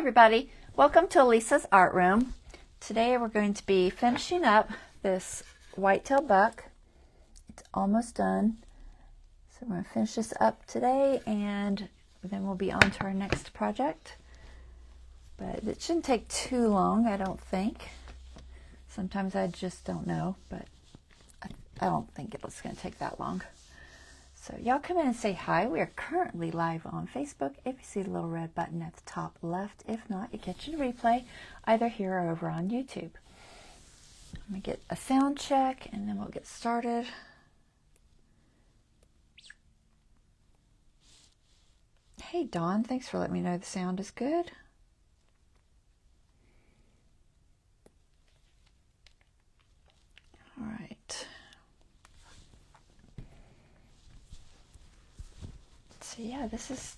everybody, welcome to Lisa's Art Room. Today we're going to be finishing up this whitetail buck. It's almost done. So we're going to finish this up today and then we'll be on to our next project. But it shouldn't take too long, I don't think. Sometimes I just don't know, but I don't think it's going to take that long. So y'all come in and say hi. We are currently live on Facebook. If you see the little red button at the top left, if not, you catch a replay either here or over on YouTube. I'm going to get a sound check and then we'll get started. Hey Don, thanks for letting me know the sound is good. All right. So yeah, this is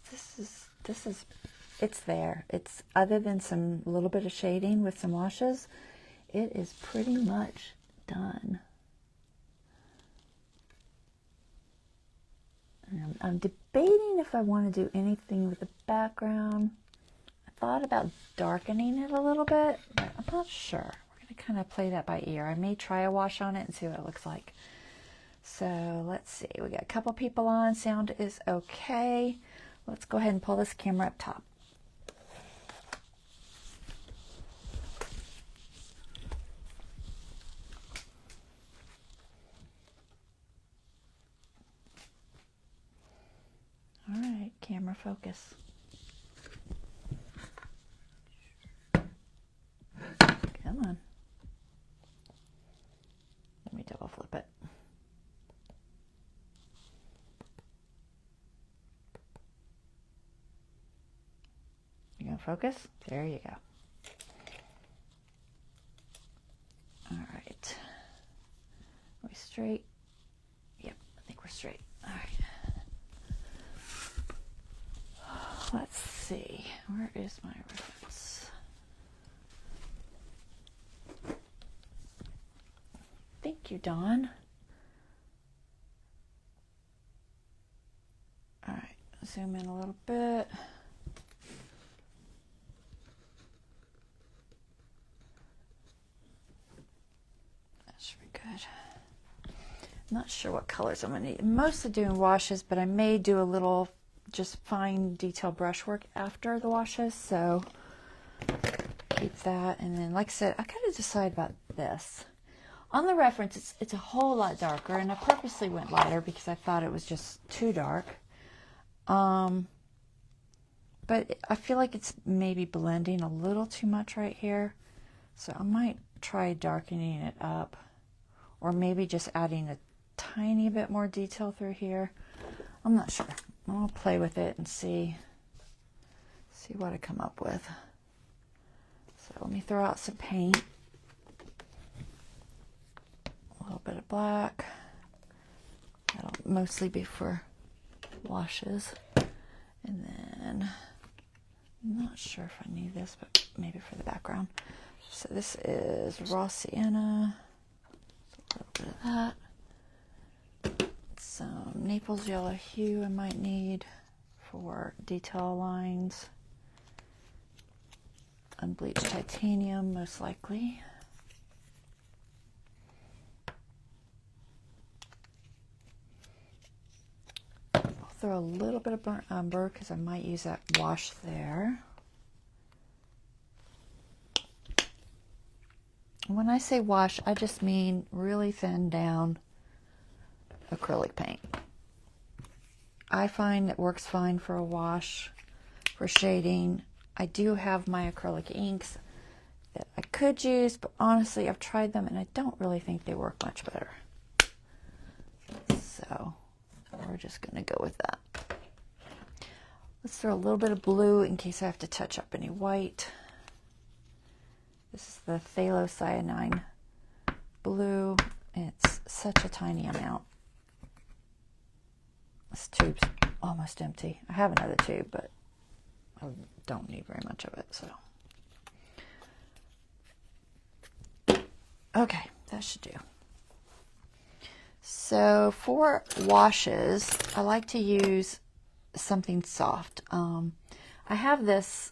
it's there. It's other than some little bit of shading with some washes, it is pretty much done. And I'm debating if I want to do anything with the background. I thought about darkening it a little bit, but I'm not sure. We're going to kind of play that by ear. I may try a wash on it and see what it looks like. So let's see, we got a couple people on, sound is okay. Let's go ahead and pull this camera up top. All right, camera focus. Come on. Let me double flip it. You gonna focus? There you go. All right. Are we straight? Yep, I think we're straight. All right. Let's see. Where is my reference? Thank you, Don. All right, zoom in a little bit. I'm not sure what colors I'm going to need. I'm mostly doing washes, but I may do a little just fine detail brushwork after the washes, so keep that. And then, like I said, I got to decide about this. On the reference, it's a whole lot darker, and I purposely went lighter because I thought it was just too dark. But I feel like it's maybe blending a little too much right here, so I might try darkening it up, or maybe just adding a tiny bit more detail through here. I'm not sure. I'll play with it and see what I come up with. So let me throw out some paint. A little bit of black. That'll mostly be for washes. And then, I'm not sure if I need this, but maybe for the background. So this is raw sienna. So a little bit of that. Some Naples yellow hue I might need for detail lines. Unbleached titanium, most likely. I'll throw a little bit of burnt umber because I might use that wash there. When I say wash, I just mean really thin down acrylic paint. I find it works fine for a wash, for shading. I do have my acrylic inks that I could use, but honestly, I've tried them and I don't really think they work much better. So we're just going to go with that. Let's throw a little bit of blue in case I have to touch up any white. This is the phthalocyanine blue. It's such a tiny amount. This tube's almost empty. I have another tube, but I don't need very much of it, so. Okay, that should do. So for washes, I like to use something soft. I have this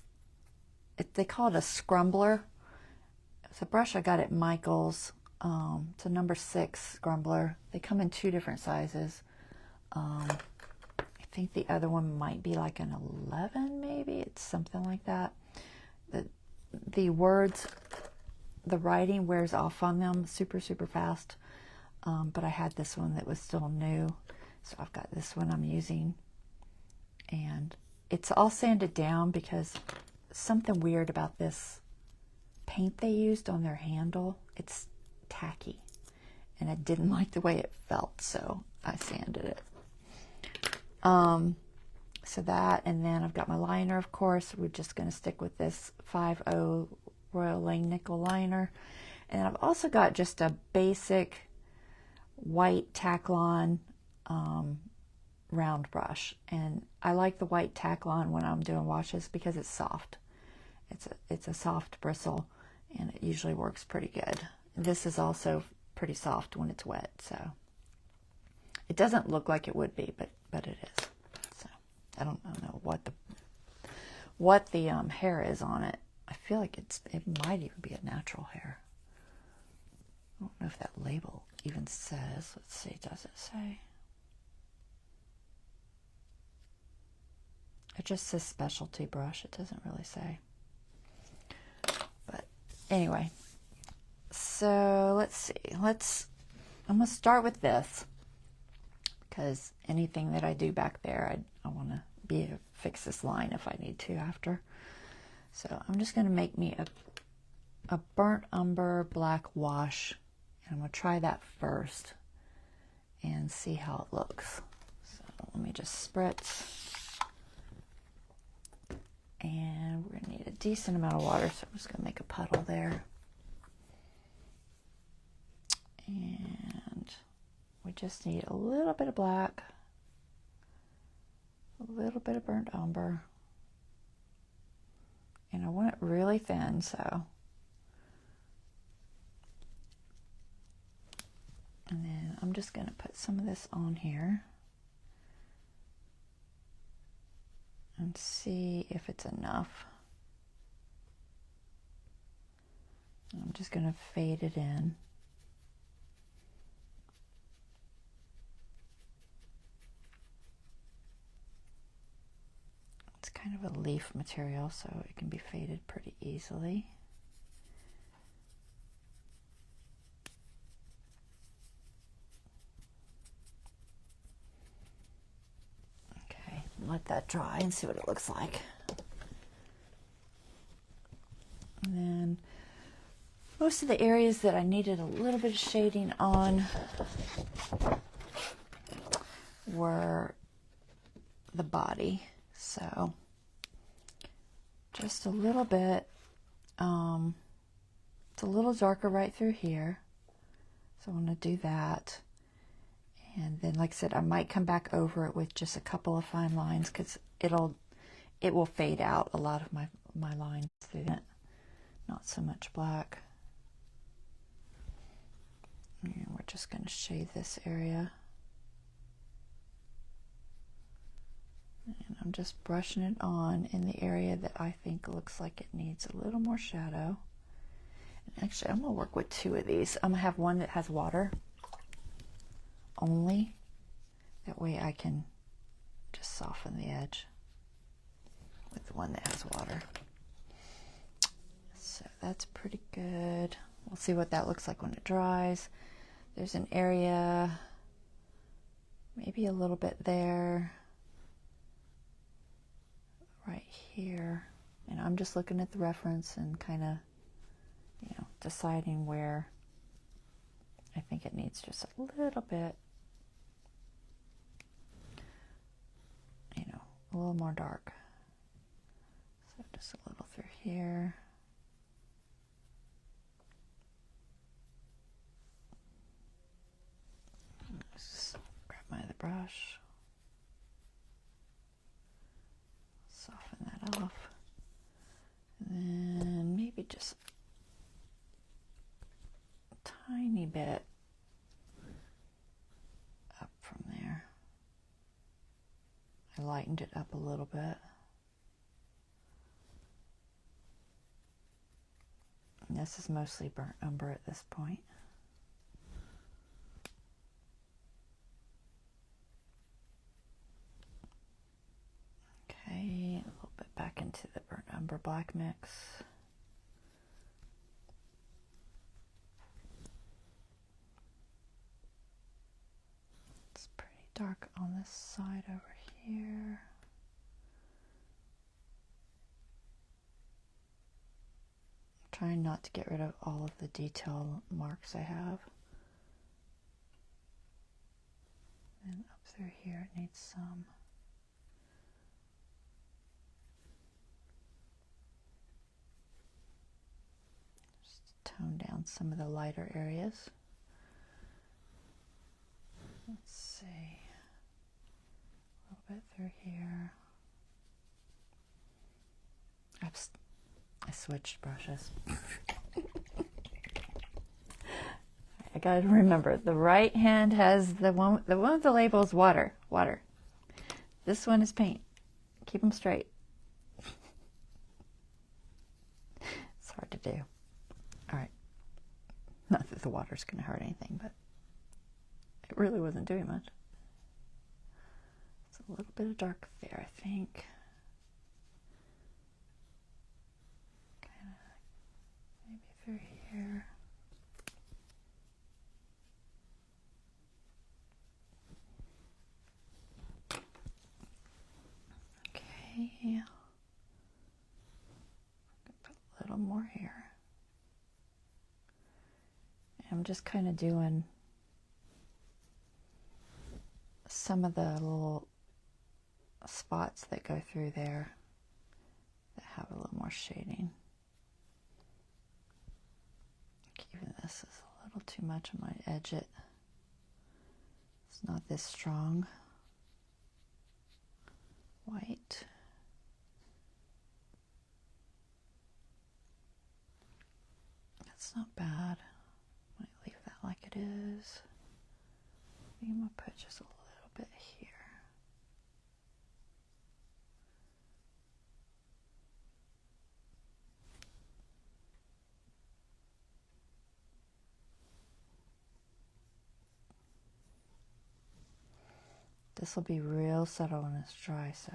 they call it a scrumbler. It's a brush I got at Michael's. It's a number 6 scrumbler. They come in 2 different sizes. I think the other one might be like an 11, maybe. It's something like that. The words, the writing wears off on them super, super fast. But I had this one that was still new. So I've got this one I'm using. And it's all sanded down because something weird about this paint they used on their handle. It's tacky. And I didn't like the way it felt, so I sanded it. So that, and then I've got my liner, of course. We're just going to stick with this 5.0 Royal Lane nickel liner. And I've also got just a basic white Taklon round brush. And I like the white Taklon when I'm doing washes because it's soft. It's a soft bristle, and it usually works pretty good. This is also pretty soft when it's wet, so it doesn't look like it would be, but it is. So I don't know what the hair is on it. I feel like it might even be a natural hair. I don't know if that label even says. Let's see, does it say? It just says specialty brush. It doesn't really say. But anyway, so let's see. I'm going to start with this because anything that I do back there, I want to fix this line if I need to after. So I'm just going to make me a burnt umber black wash. And I'm going to try that first and see how it looks. So let me just spritz. And we're going to need a decent amount of water, so I'm just going to make a puddle there. And we just need a little bit of black, a little bit of burnt umber. And I want it really thin, so. And then I'm just going to put some of this on here and see if it's enough. I'm just going to fade it in. It's kind of a leaf material, so it can be faded pretty easily. Okay, let that dry and see what it looks like. And then most of the areas that I needed a little bit of shading on were the body. So just a little bit. It's a little darker right through here. So I want to do that. And then, like I said, I might come back over it with just a couple of fine lines because it will fade out a lot of my lines through it. Not so much black. And we're just going to shade this area. And I'm just brushing it on in the area that I think looks like it needs a little more shadow. And actually, I'm going to work with 2 of these. I'm going to have one that has water only. That way I can just soften the edge with the one that has water. So that's pretty good. We'll see what that looks like when it dries. There's an area, maybe a little bit there, right here. And I'm just looking at the reference and kind of, deciding where I think it needs just a little bit, a little more dark. So just a little through here. Just grab my other brush, soften that off, and then maybe just a tiny bit up from there. I lightened it up a little bit. And this is mostly burnt umber at this point. Okay, a little bit back into the burnt umber black mix. It's pretty dark on this side over here. Trying not to get rid of all of the detail marks I have. And up through here it needs some. Just tone down some of the lighter areas. Let's see. A little bit through here. I switched brushes. I gotta remember, the right hand has the one with the label is water. This one is paint. Keep them straight. It's hard to do. All right. Not that the water's gonna hurt anything, but it really wasn't doing much. It's a little bit of dark there, I think. Through here. Okay. Put a little more here. I'm just kind of doing some of the little spots that go through there that have a little more shading. Even this is a little too much. I might edge it. It's not this strong. White. That's not bad. Might leave that like it is. I think I'm going to put just a little bit here. This will be real subtle when it's dry, so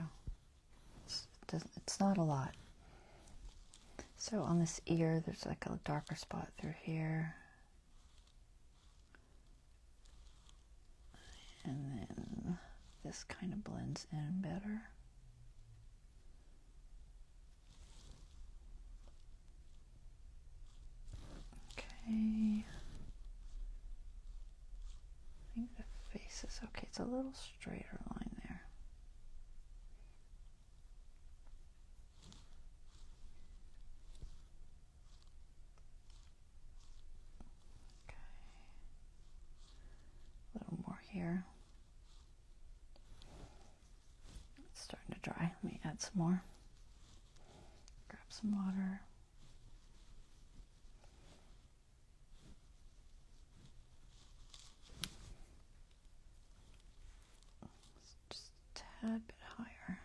it's not a lot. So on this ear, there's like a darker spot through here. And then this kind of blends in better. Okay. I think the face is okay. It's a little straighter line there. Okay. A little more here. It's starting to dry. Let me add some more. Grab some water. A bit higher,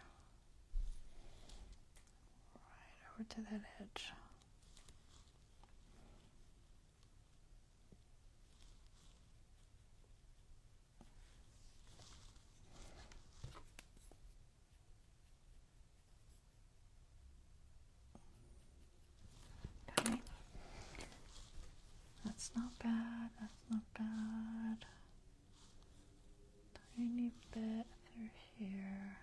right over to that edge. Okay, that's not bad, that's not bad. Tiny bit through here,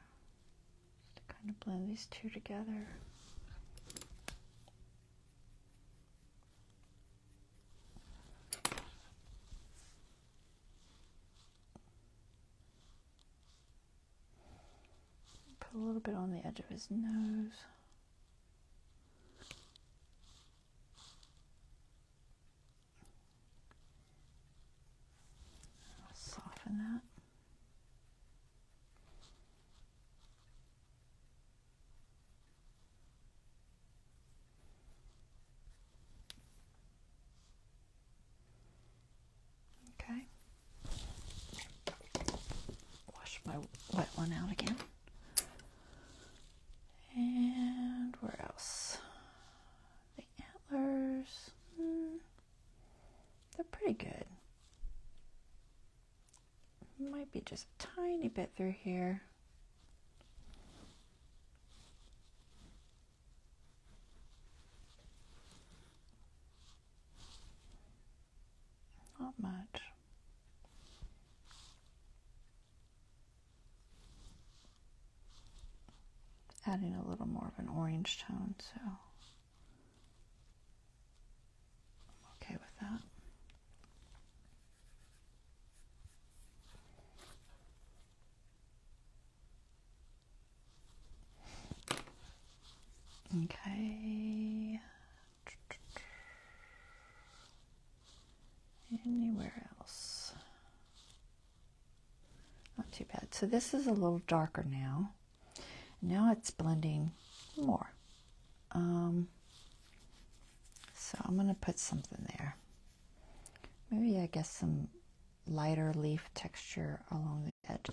just to kind of blend these two together. Put a little bit on the edge of his nose. I'll soften that. Okay. Wash my wet one out again. And where else? The antlers. pretty good. Might be just a tiny bit through here. Not much. Adding a little more of an orange tone, so I'm okay with that. Okay. Anywhere else? Not too bad. So this is a little darker now. Now it's blending more. So I'm going to put something there. Maybe I guess some lighter leaf texture along the edge.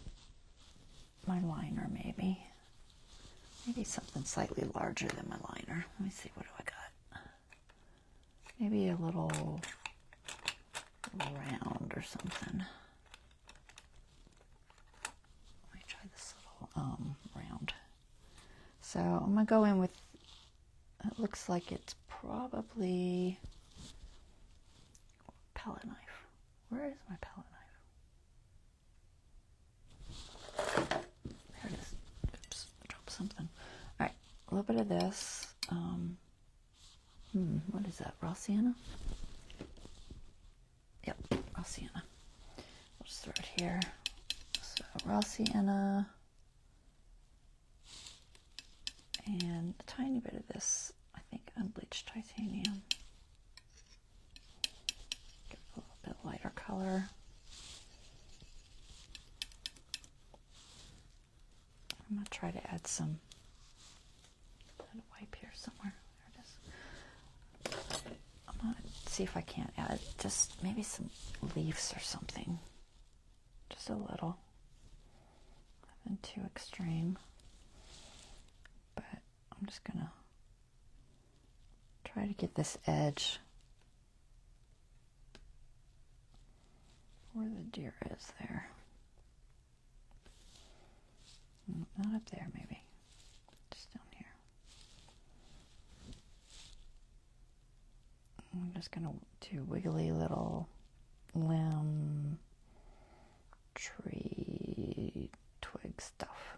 My liner maybe. Maybe something slightly larger than my liner. Let me see, what do I got? Maybe a little round or something. Let me try this little round. So I'm going to go in with, it looks like it's probably palette knife. Where is my palette knife? There it is. Oops, I dropped something. All right, a little bit of this. What is that, raw sienna? Yep, raw sienna. We'll just throw it here. So raw sienna. And a tiny bit of this, I think, unbleached titanium. Get a little bit lighter color. I'm going to try to add some, I had a wipe here somewhere. There it is. I'm going to see if I can't add just maybe some leaves or something. Just a little. Nothing too extreme. But I'm just going to try to get this edge where the deer is there. Not up there, maybe. Just down here. I'm just going to do wiggly little limb, tree, twig stuff.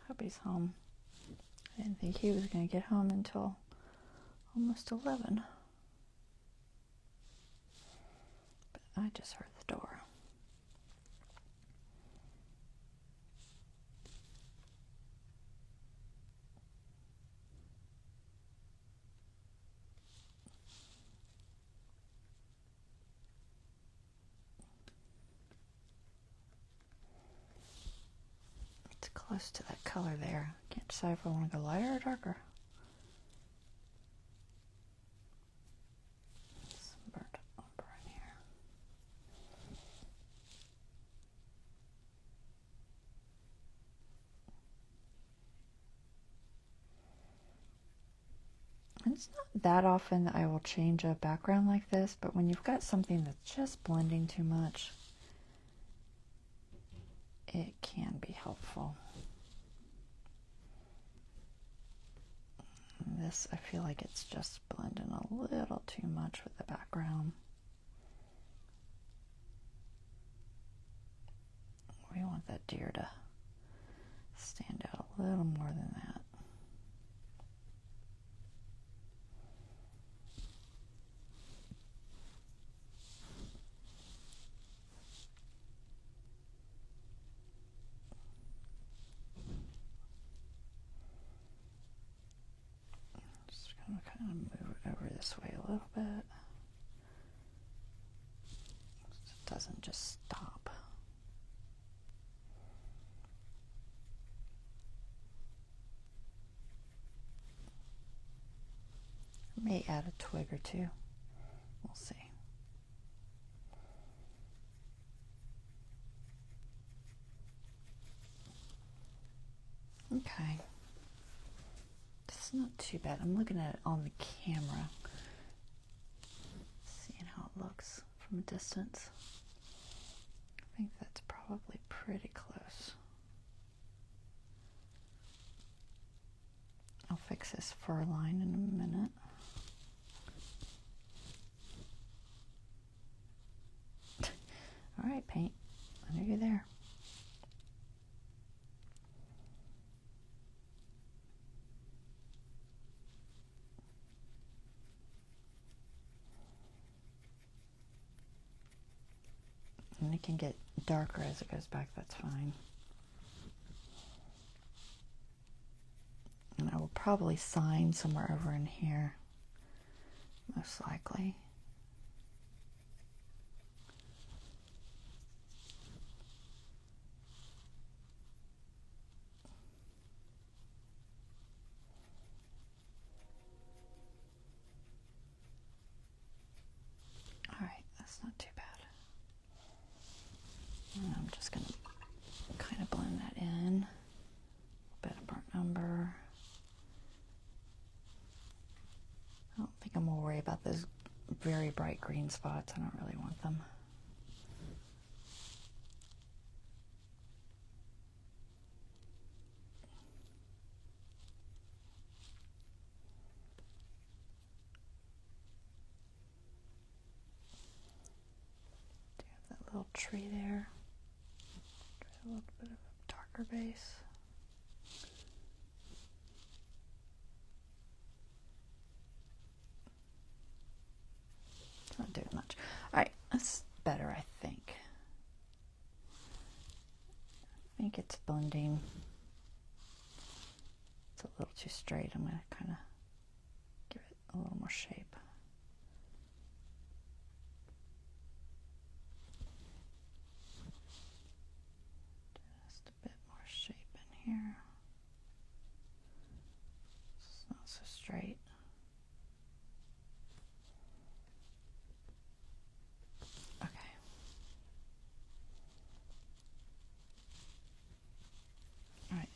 Hubby's home. I didn't think he was going to get home until almost 11. But I just heard the door. It's close to that color there. Can't decide if I want to go lighter or darker. Some burnt umber in here. And it's not that often that I will change a background like this, but when you've got something that's just blending too much, it can be helpful. And this, I feel like it's just blending a little too much with the background. We want that deer to stand out a little more than that. Just gonna kind of move it over this way a little bit. So it doesn't just stop. May add a twig or two. We'll see. Okay. It's not too bad. I'm looking at it on the camera, seeing how it looks from a distance. I think that's probably pretty close. I'll fix this fur line in a minute. All right, paint. I know you're there. And it can get darker as it goes back, that's fine. And I will probably sign somewhere over in here, most likely. All right, that's not too bad. And I'm just going to kind of blend that in. A bit of burnt umber. I don't think I'm going to worry about those very bright green spots. I don't really want them. Do you have that little tree there? A little bit of a darker base. Not doing much. All right, that's better, I think. I think it's blending. It's a little too straight. I'm going to kind of give it a little more shape. Just a bit more shape in here. It's not so straight.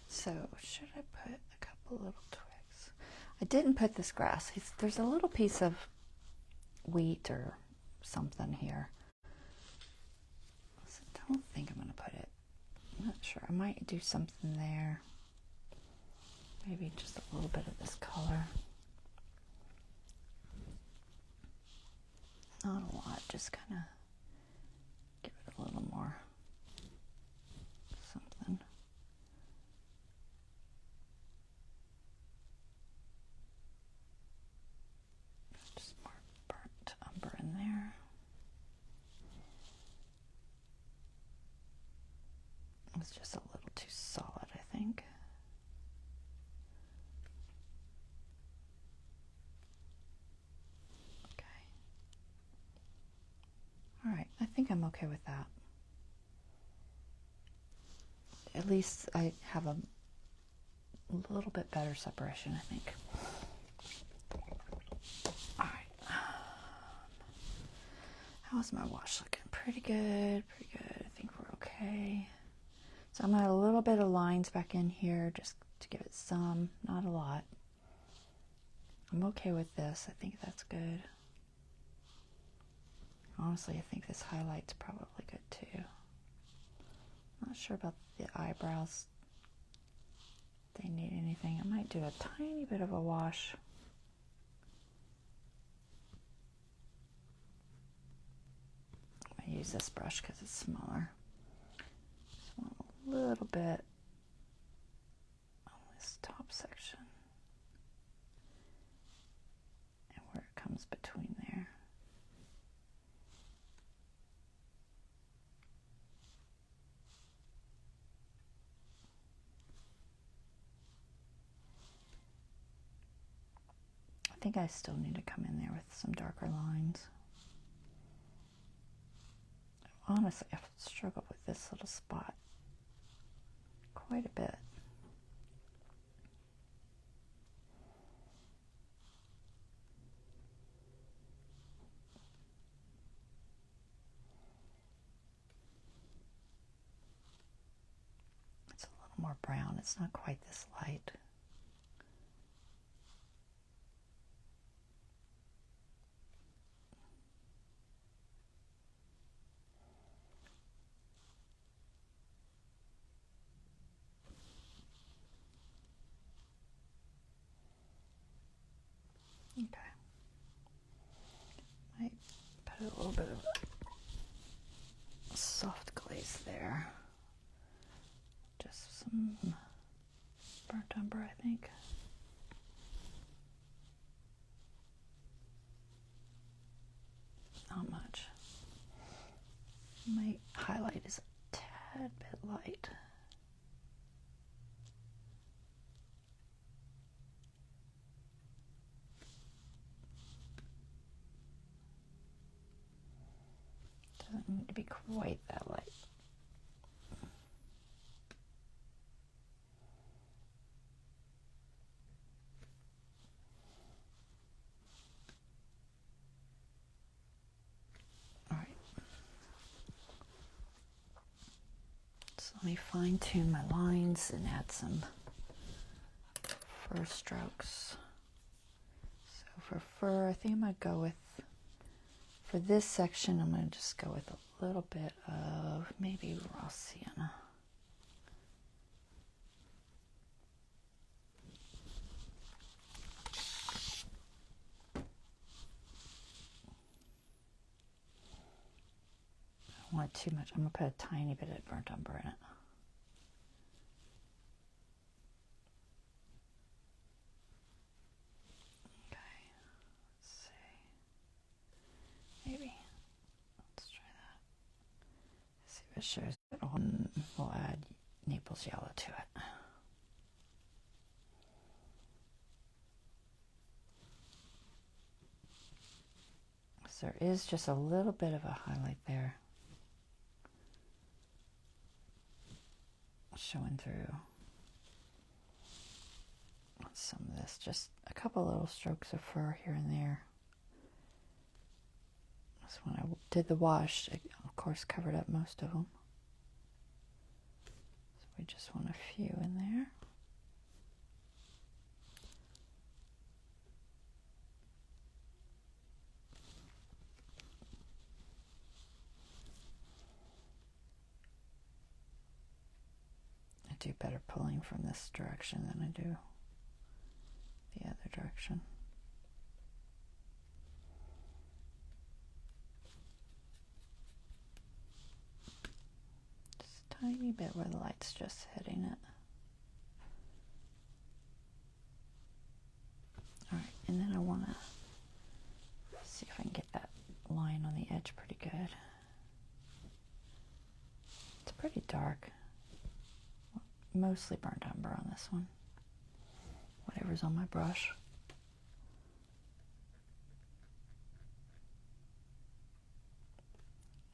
So should I put a couple little twigs? I didn't put this grass. There's a little piece of wheat or something here. I don't think I'm going to put it. I'm not sure. I might do something there. Maybe just a little bit of this color. Not a lot. Just kind of give it a little more something. In there. It was just a little too solid, I think. Okay. All right, I think I'm okay with that. At least I have a little bit better separation, I think. All right. How's my wash looking? Pretty good, pretty good. I think we're okay. So I'm gonna add a little bit of lines back in here just to give it some, not a lot. I'm okay with this. I think that's good. Honestly, I think this highlight's probably good too. Not sure about the eyebrows. If they need anything. I might do a tiny bit of a wash. I use this brush because it's smaller. Just want a little bit on this top section and where it comes between there. I think I still need to come in there with some darker lines. Honestly, I've struggled with this little spot quite a bit. more brown. It's not quite this light. Okay. Might put a little bit of soft glaze there. Just some burnt umber, I think. Not much. My highlight is a tad bit light. Doesn't need to be quite that light. All right. So let me fine tune my lines and add some fur strokes. So for fur, I think I'm going to go with, for this section, I'm going to just go with a little bit of maybe raw sienna. I don't want too much. I'm going to put a tiny bit of burnt umber in it. Okay, let's see. Maybe. Let's try that. See if it shows. We'll add Naples yellow to it. So there is just a little bit of a highlight there showing through on some of this. Just a couple little strokes of fur here and there. That's when I did the wash. I, of course, covered up most of them. So we just want a few in there. I do better pulling from this direction than I do the other direction. Just a tiny bit where the light's just hitting it. All right, and then I want to see if I can get that line on the edge pretty good. It's pretty dark. Mostly burnt umber on this one. Whatever's on my brush.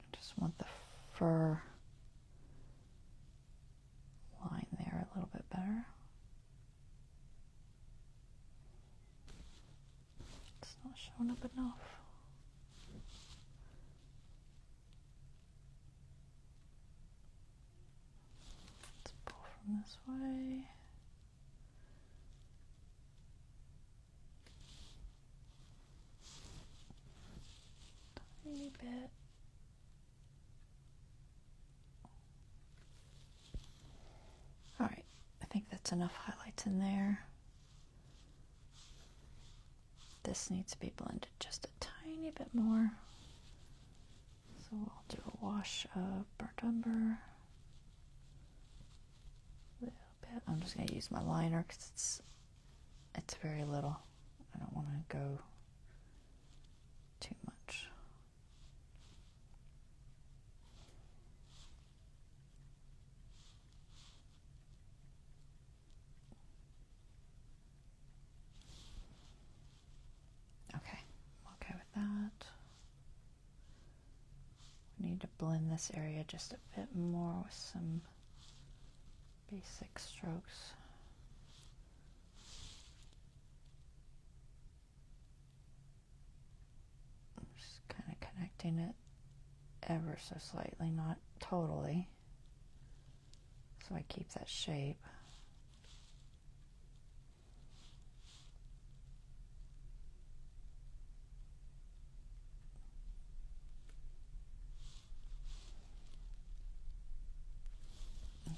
I just want the fur line there a little bit better. It's not showing up enough. Let's pull from this way. Tiny bit. All right, I think that's enough highlights in there. This needs to be blended just a tiny bit more. So we'll do a wash of burnt umber. A little bit. I'm just going to use my liner because it's very little. I don't want to go too much. Okay, I'm okay with that. We need to blend this area just a bit more with some basic strokes. I'm just kind of connecting it ever so slightly, not totally. So so I keep that shape.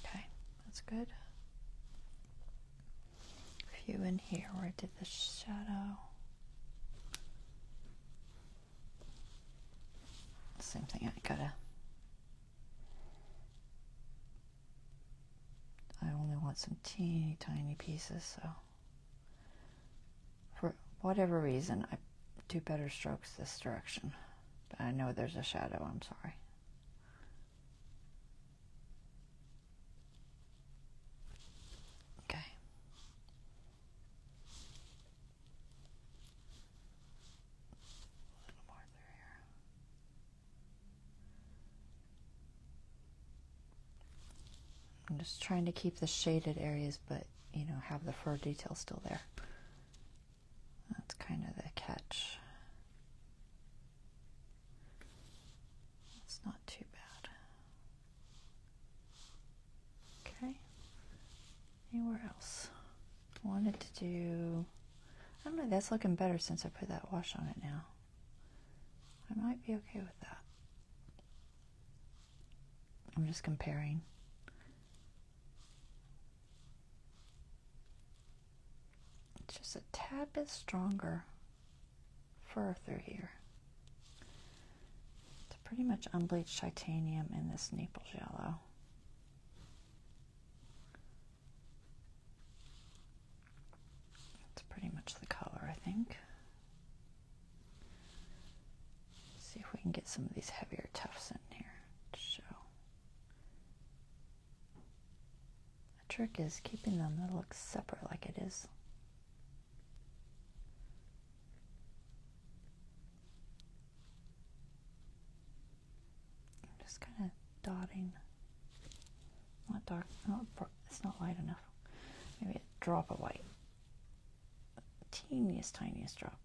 Okay, that's good. A few in here where I did the shadow. Same thing, I only want some teeny tiny pieces, so for whatever reason I do better strokes this direction, but I know there's a shadow, I'm sorry. Okay. A little more through here. I'm just trying to keep the shaded areas, but you know, have the fur detail still there. That's kind of the catch. It's not too bad. Okay. Anywhere else? I wanted to do, I don't know, that's looking better since I put that wash on it now. I might be okay with that. I'm just comparing. It's just a tad bit stronger fur through here. It's pretty much unbleached titanium in this Naples yellow. It's pretty much the color, I think. Let's see if we can get some of these heavier tufts in here to show. The trick is keeping them to look separate like it is. I'm just kind of dotting. Not dark, it's not light enough. Maybe a drop of white. Teeniest, tiniest drop.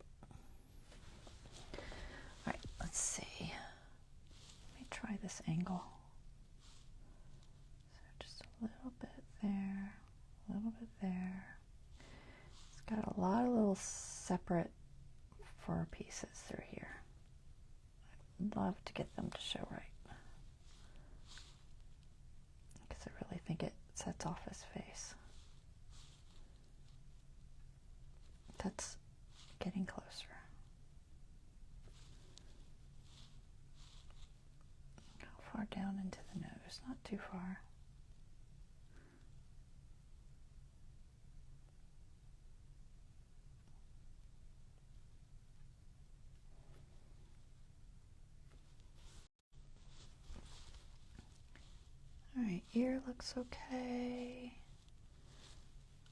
Alright, let's see. Let me try this angle. So just a little bit there, a little bit there. It's got a lot of little separate fur pieces through here. I'd love to get them to show right, because I really think it sets off his face. That's getting closer. How far down into the nose? Not too far. Alright, ear looks okay.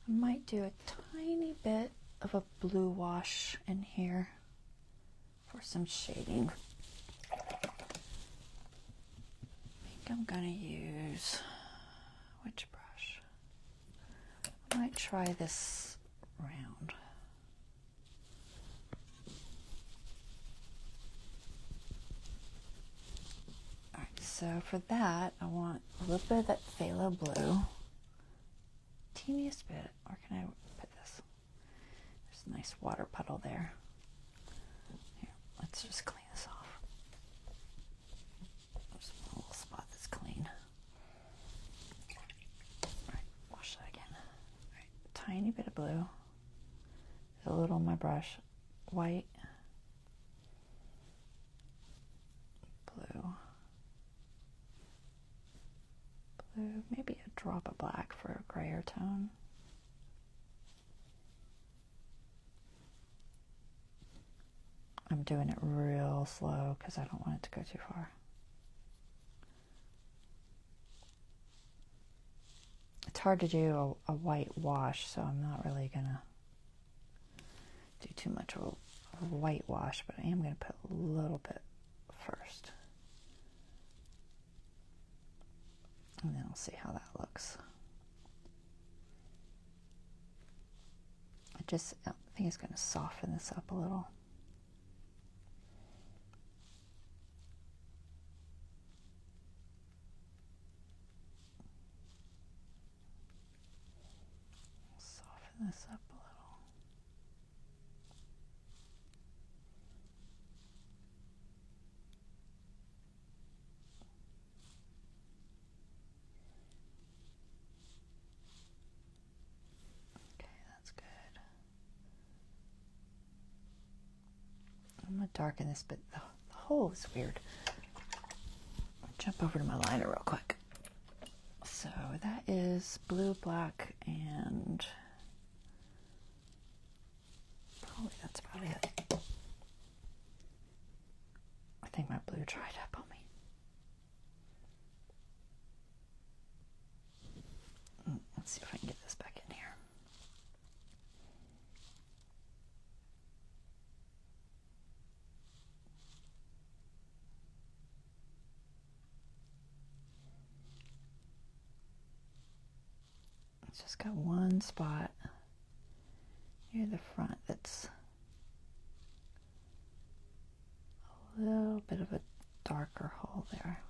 I might do a tiny bit of a blue wash in here for some shading. I think I'm gonna use, which brush? I might try this round. Alright, so for that I want a little bit of that phthalo blue. Teeniest bit. Where can I put this? There's a nice water puddle there. Here, let's just clean this off. There's one little spot that's clean. Alright, wash that again. Alright, tiny bit of blue. There's a little on my brush. White. Blue. Blue. Maybe a drop of black for a grayer tone. I'm doing it real slow because I don't want it to go too far. It's hard to do a white wash, so I'm not really gonna do too much of a white wash, but I am gonna put a little bit first. And then I'll see how that looks. I think it's gonna soften this up a little. Open this up a little. Okay, that's good. I'm going to darken this, but the hole is weird. I'll jump over to my liner real quick. So that is blue, black, and probably that's about it. I think my blue dried up on me. Let's see if I can get this back in here. It's just got one spot near the front that's a little bit of a darker hole there.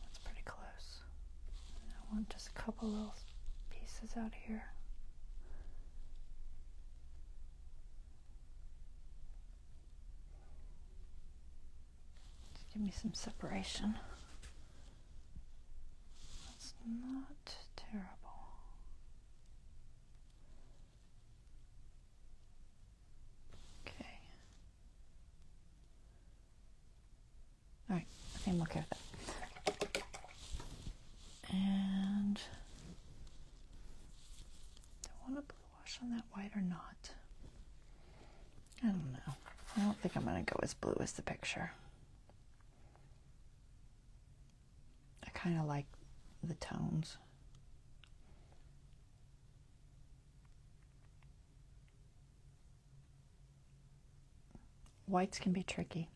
That's pretty close. I want just a couple little pieces out here. Just give me some separation. That's not terrible. Okay. All right, I think I'm okay with that. And do I want to blue wash on that white or not? I don't know. I don't think I'm going to go as blue as the picture. I kind of like the tones. Whites can be tricky,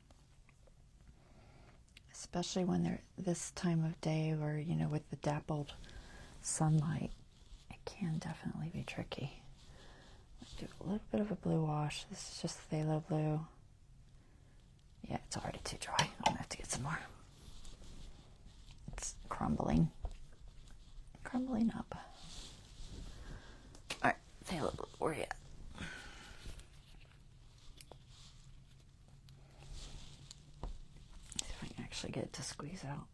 especially when they're this time of day or, you know, with the dappled sunlight. It can definitely be tricky. Let's do a little bit of a blue wash. This is just phthalo blue. Yeah, it's already too dry. I'm gonna have to get some more. It's crumbling up. All right, phthalo blue, where you at? See if I can actually get it to squeeze out.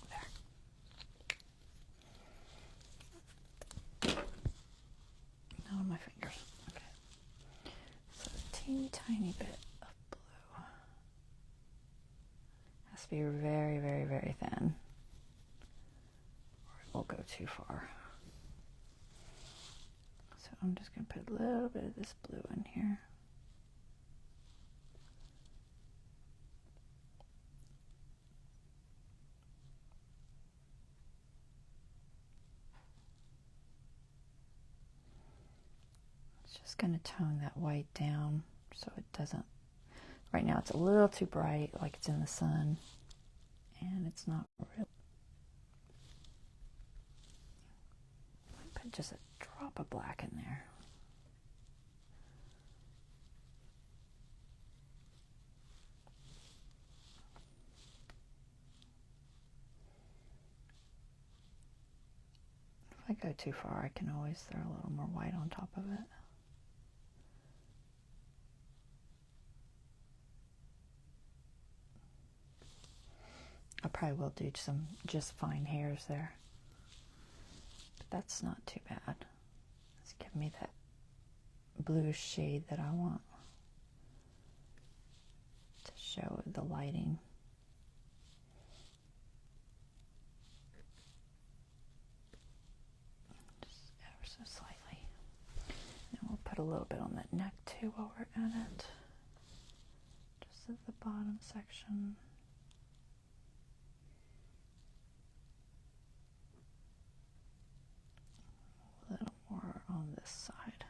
There. Not on my fingers. Okay. So a teeny tiny bit of blue. Has to be very, very, very thin, or it will go too far. So I'm just going to put a little bit of this blue in here. It's just going to tone that white down so it doesn't, right now it's a little too bright, like it's in the sun, and it's not real. Put just a drop of black in there. If I go too far, I can always throw a little more white on top of it. I probably will do some just fine hairs there, but that's not too bad. It's giving me that blue shade that I want to show the lighting. Just ever so slightly. And we'll put a little bit on that neck too while we're at it. Just at the bottom section. A little more on this side.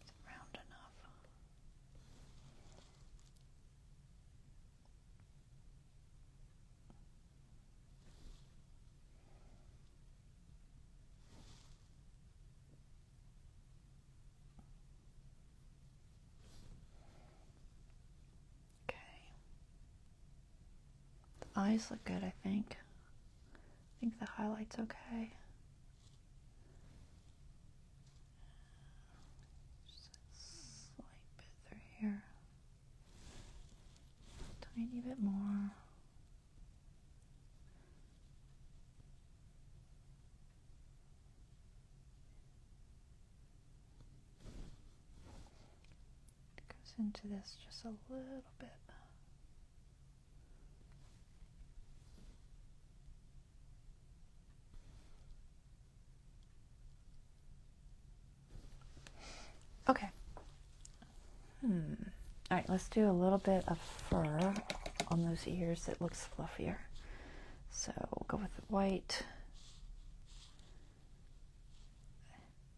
It's round enough. eyes look good, I think. I think the highlight's okay. Just a slight bit through here. Tiny bit more. It goes into this just a little bit. Okay. All right, let's do a little bit of fur on those ears that looks fluffier. So we'll go with white.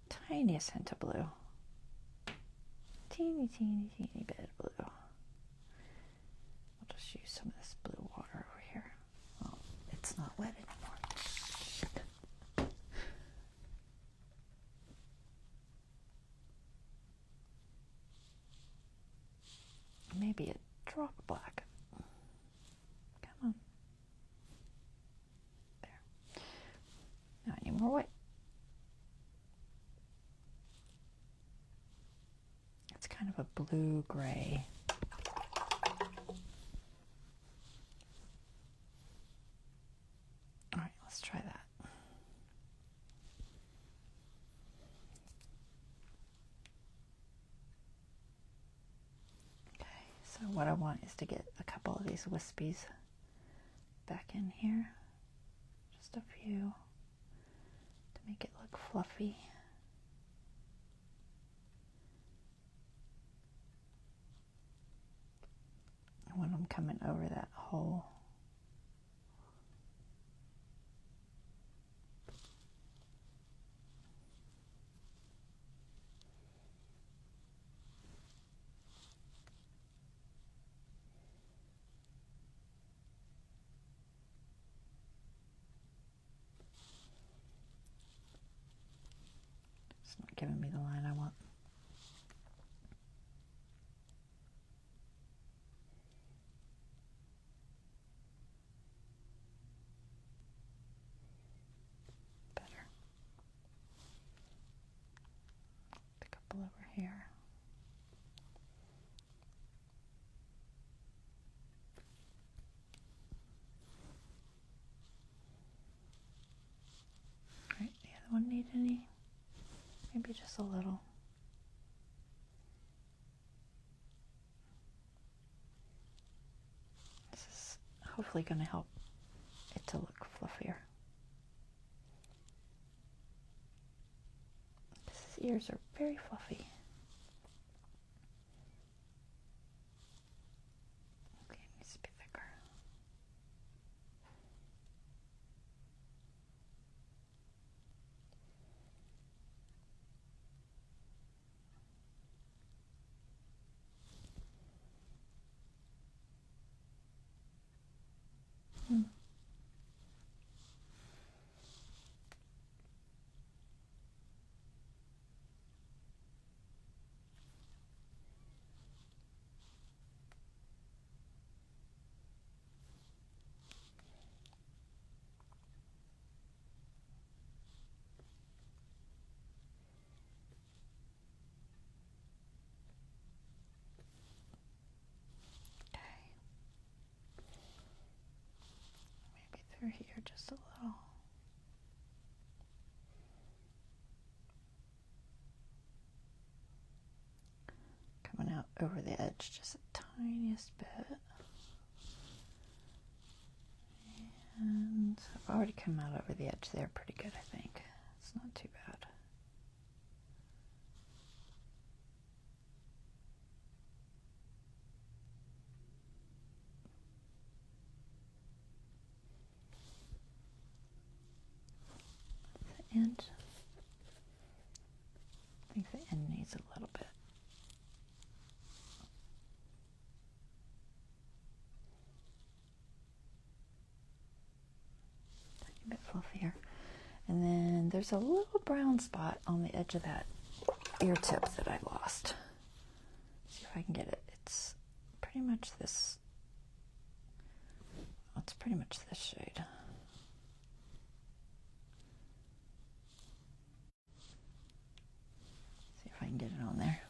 Tiniest hint of blue. Teeny, teeny, teeny bit of blue. I'll just use some of this blue water over here. Well, it's not wet anymore. Maybe a drop of black. Come on. There. Now I need more white. It's kind of a blue-gray. All right, let's try that. So what I want is to get a couple of these wispies back in here. Just a few to make it look fluffy. And when I'm coming over that hole, it's not giving me the line I want. Better. A couple over here. All right, the other one need any? Maybe just a little. This is hopefully going to help it to look fluffier. His ears are very fluffy. Okay, it needs to be thicker. Through here just a little. Coming out over the edge just the tiniest bit. And I've already come out over the edge there pretty good, I think. It's not too bad. End. I think the end needs a little bit. Tiny bit fluffier. And then there's a little brown spot on the edge of that ear tip that I lost. See if I can get it. It's pretty much this. I'll it's pretty much this shade. See if I can get it on there.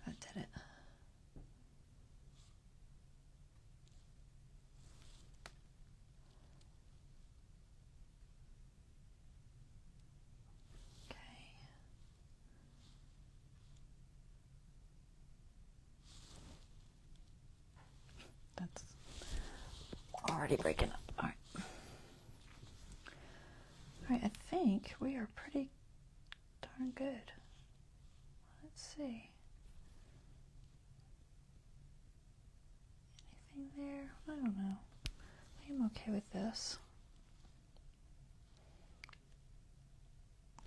That did it. Okay. That's already breaking up. All right. All right, I think we are pretty darn good. Let's see. Anything there? I don't know. I'm okay with this.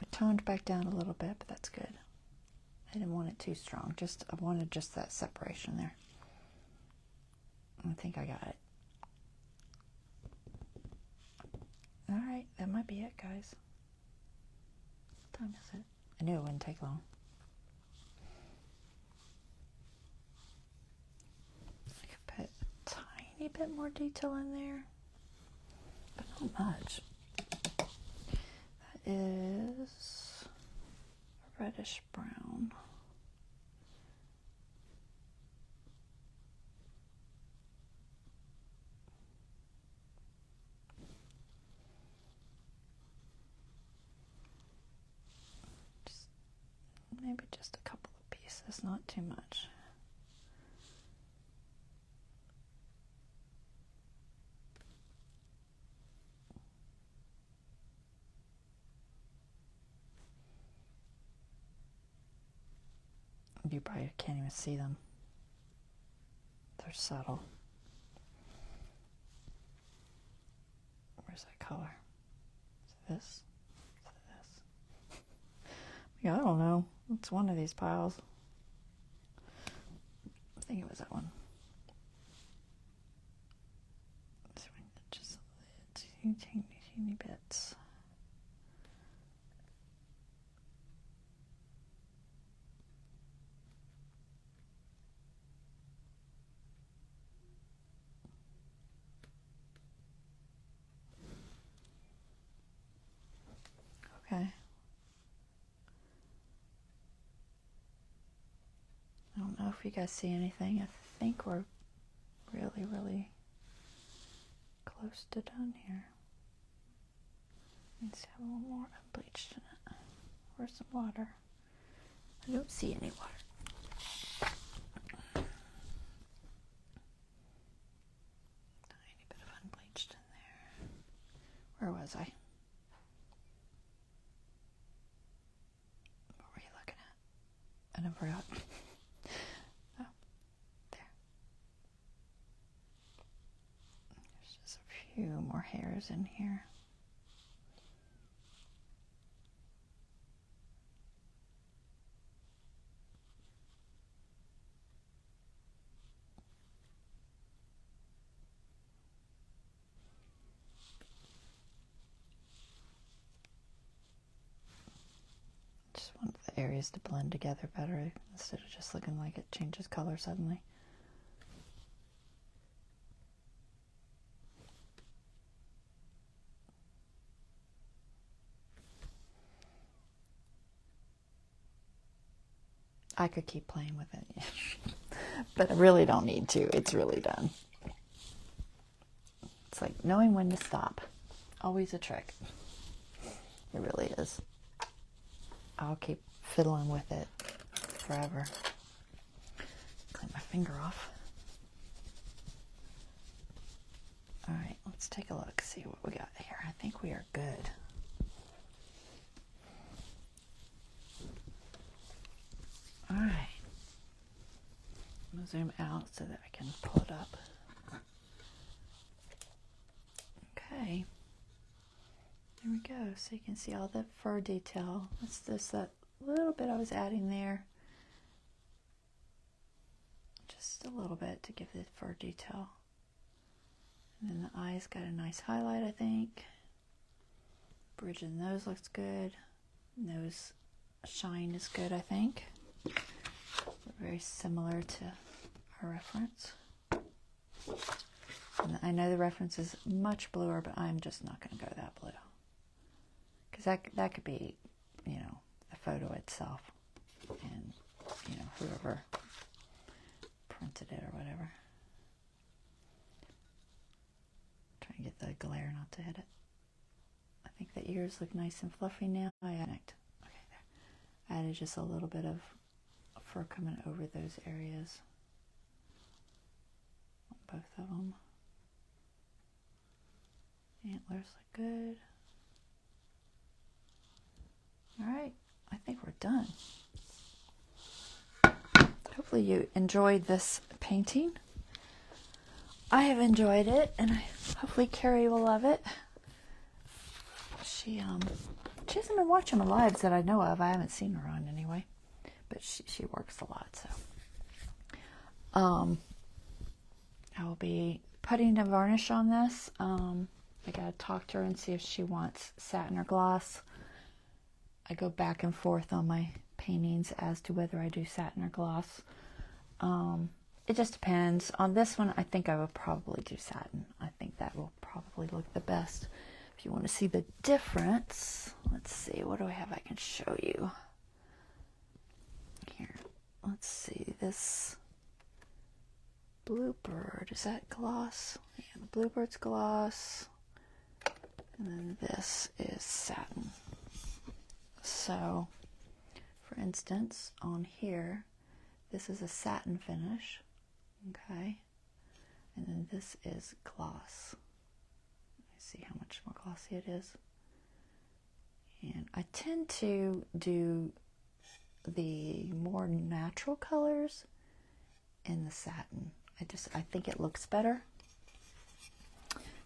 I toned back down a little bit, but that's good. I didn't want it too strong. I wanted just that separation there. I think I got it. All right, that might be it, guys. What time is it? I knew it wouldn't take long. I could put a tiny bit more detail in there, but not much. That is a reddish brown. Maybe just a couple of pieces, not too much. You probably can't even see them. They're subtle. Where's that color? Is it this? Is it this? Yeah, I don't know. It's one of these piles. I think it was that one. Just teeny bits. Okay. I don't know if you guys see anything. I think we're really, really close to done here. Let's have a little more unbleached in it. Where's some water? I don't see any water. Tiny bit of unbleached in there. Where was I? What were you looking at? I never forgot. Oh, there. There's just a few more hairs in here. Just want the areas to blend together better instead of just looking like it changes color suddenly. I could keep playing with it, but I really don't need to. It's really done. It's like knowing when to stop. Always a trick. It really is. I'll keep fiddling with it forever. Clean my finger off. All right, let's take a look, see what we got here. I think we are good. All right. I'm going to zoom out so that I can pull it up. Okay. There we go. So you can see all the fur detail. That's just that little bit I was adding there. just a little bit to give the fur detail. And then the eyes got a nice highlight, I think. Bridge of the nose looks good. Nose shine is good, I think. Very similar to our reference. And I know the reference is much bluer, but I'm just not going to go that blue. Because that could be, you know, the photo itself. And, you know, whoever printed it or whatever. Try and get the glare not to hit it. I think the ears look nice and fluffy now. Okay, there. Added just a little bit of fur coming over those areas. Both of them. Antlers look good. Alright, I think we're done. Hopefully you enjoyed this painting. I have enjoyed it, and hopefully Carrie will love it. She hasn't been watching the lives that I know of. I haven't seen her on anyway, but she works a lot, so. I will be putting a varnish on this. I gotta talk to her and see if she wants satin or gloss. I go back and forth on my paintings as to whether I do satin or gloss. It just depends. On this one, I think I will probably do satin. I think that will probably look the best. If you want to see the difference, let's see, what do I have I can show you? Here, let's see, this Bluebird, is that gloss? Yeah, the Bluebird's gloss. And then this is satin. So, for instance, on here, this is a satin finish, okay? And then this is gloss. Let's see how much more glossy it is. And I tend to do the more natural colors in the satin. I think it looks better.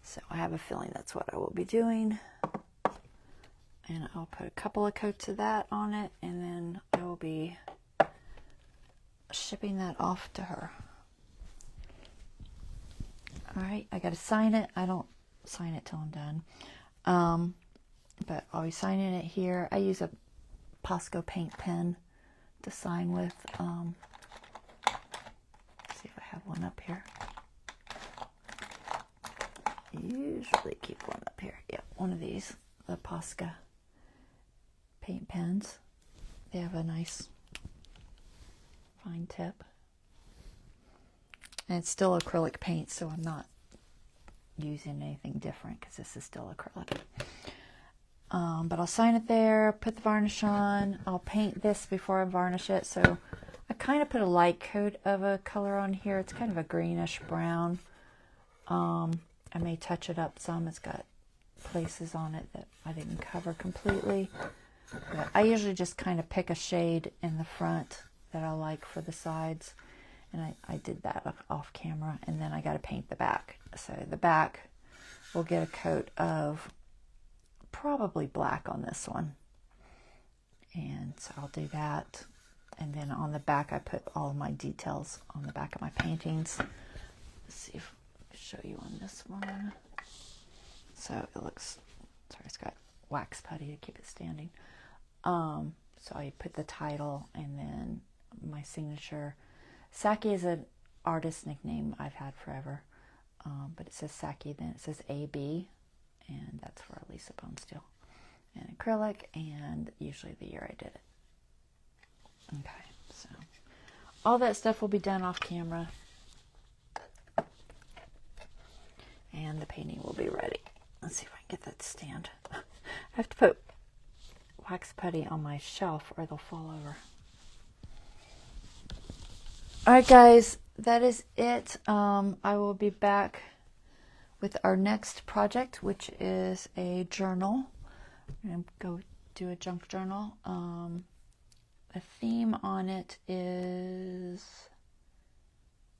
So I have a feeling that's what I will be doing. And I'll put a couple of coats of that on it, and then I will be shipping that off to her. Alright, I gotta sign it. I don't sign it till I'm done. But I'll be signing it here. I use a Posco paint pen to sign with. See if I have one up here. Usually keep one up here. Yeah, one of these, the Posca paint pens. They have a nice fine tip. And it's still acrylic paint, so I'm not using anything different because this is still acrylic. But I'll sign it there, put the varnish on. I'll paint this before I varnish it. So I kind of put a light coat of a color on here. It's kind of a greenish brown. I may touch it up some. It's got places on it that I didn't cover completely. But I usually just kind of pick a shade in the front that I like for the sides. And I did that off camera. And then I got to paint the back. So the back will get a coat of probably black on this one. And so I'll do that. And then on the back, I put all of my details on the back of my paintings. Let's see if I can show you on this one. So it looks, sorry, it's got wax putty to keep it standing. So I put the title and then my signature. Saki is an artist nickname I've had forever. But it says Saki, then it says AB, and that's for Lisa Bone Steel. And acrylic, and usually the year I did it. Okay, so all that stuff will be done off camera. And the painting will be ready. Let's see if I can get that to stand. I have to put wax putty on my shelf or they'll fall over. Alright guys, that is it. I will be back with our next project, which is a journal. I'm going to go do a junk journal. The theme on it is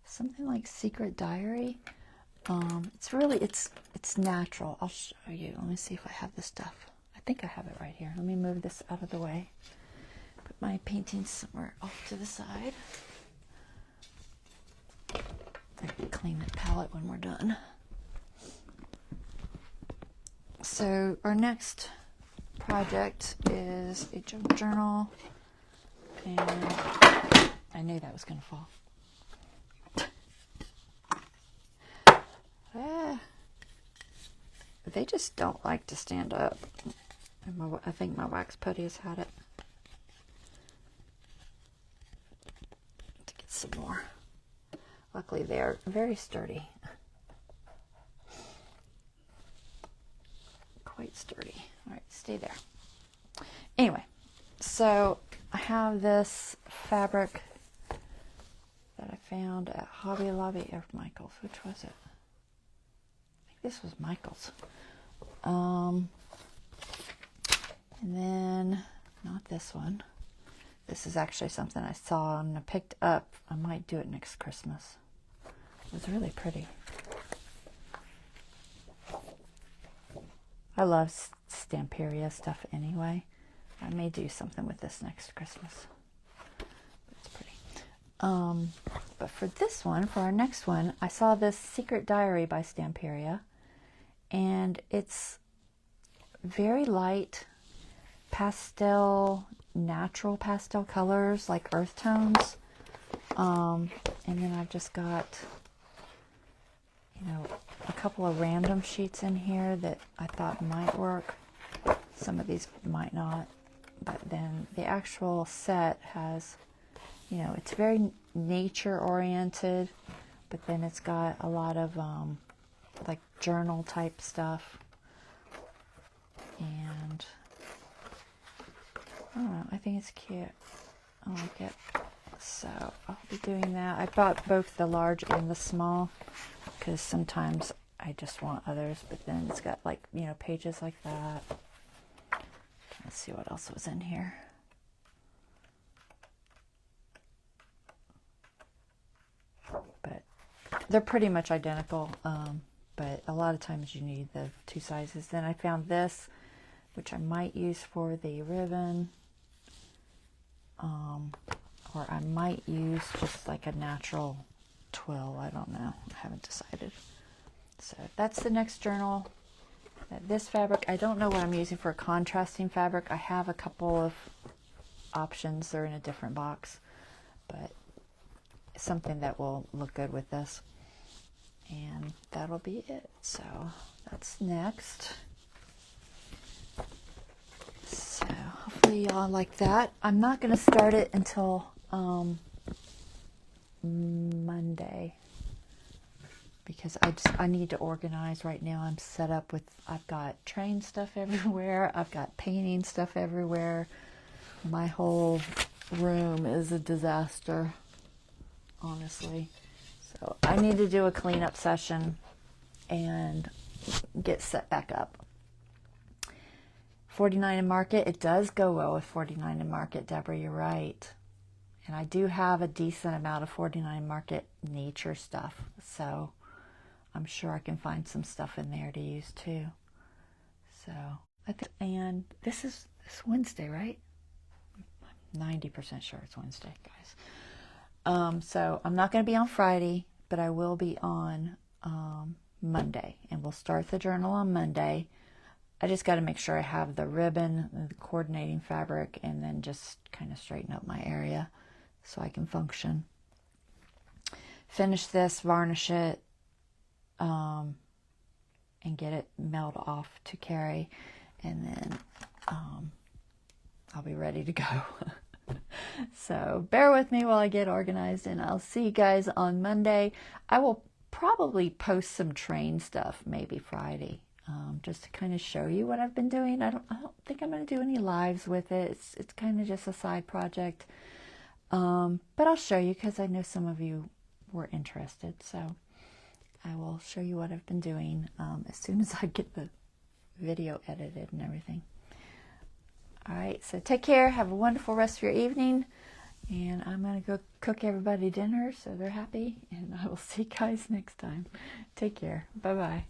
something like Secret Diary. It's natural. I'll show you. Let me see if I have this stuff. I think I have it right here. Let me move this out of the way. Put my paintings somewhere off to the side. clean the palette when we're done. So our next project is a junk journal, and I knew that was going to fall. They just don't like to stand up. And I think my wax putty has had it. To get some more. Luckily they're very sturdy. Quite sturdy. Alright, stay there. Anyway, so I have this fabric that I found at Hobby Lobby or Michael's. Which was it? I think this was Michael's. And then, not this one. This is actually something I saw and I picked up. I might do it next Christmas. It was really pretty. I love Stamperia stuff anyway. I may do something with this next Christmas. It's pretty. But for this one, for our next one, I saw this Secret Diary by Stamperia. And it's very light pastel, natural pastel colors, like earth tones. And then I've just got, a couple of random sheets in here that I thought might work. Some of these might not. But then the actual set has, it's very nature oriented, but then it's got a lot of like journal type stuff. And I don't know, I think it's cute. I like it. So I'll be doing that. I bought both the large and the small because sometimes I just want others, but then it's got like, pages like that. Let's see what else was in here. But they're pretty much identical, but a lot of times you need the two sizes. Then I found this, which I might use for the ribbon, or I might use just like a natural twill. I don't know. I haven't decided. So that's the next journal. This fabric, I don't know what I'm using for a contrasting fabric. I have a couple of options. They're in a different box, but it's something that will look good with this. And that'll be it. So that's next. So hopefully y'all like that. I'm not going to start it until Monday, because I need to organize right now. I'm set up with, I've got train stuff everywhere. I've got painting stuff everywhere. My whole room is a disaster, honestly. So I need to do a cleanup session and get set back up. 49 and Market, it does go well with 49 and Market, Deborah, you're right. And I do have a decent amount of 49 Market nature stuff, so I'm sure I can find some stuff in there to use too. So, and this is Wednesday, right? I'm 90% sure it's Wednesday, guys. So I'm not going to be on Friday, but I will be on Monday, and we'll start the journal on Monday. I just got to make sure I have the ribbon, the coordinating fabric, and then just kind of straighten up my area so I can function. Finish this, varnish it, and get it mailed off to Carrie, and then I'll be ready to go. So bear with me while I get organized, and I'll see you guys on Monday. I will probably post some train stuff maybe Friday, just to kind of show you what I've been doing. I don't think I'm going to do any lives with it. It's kind of just a side project, but I'll show you because I know some of you were interested. So I will show you what I've been doing as soon as I get the video edited and everything. All right, so take care. Have a wonderful rest of your evening. And I'm going to go cook everybody dinner so they're happy. And I will see you guys next time. Take care. Bye-bye.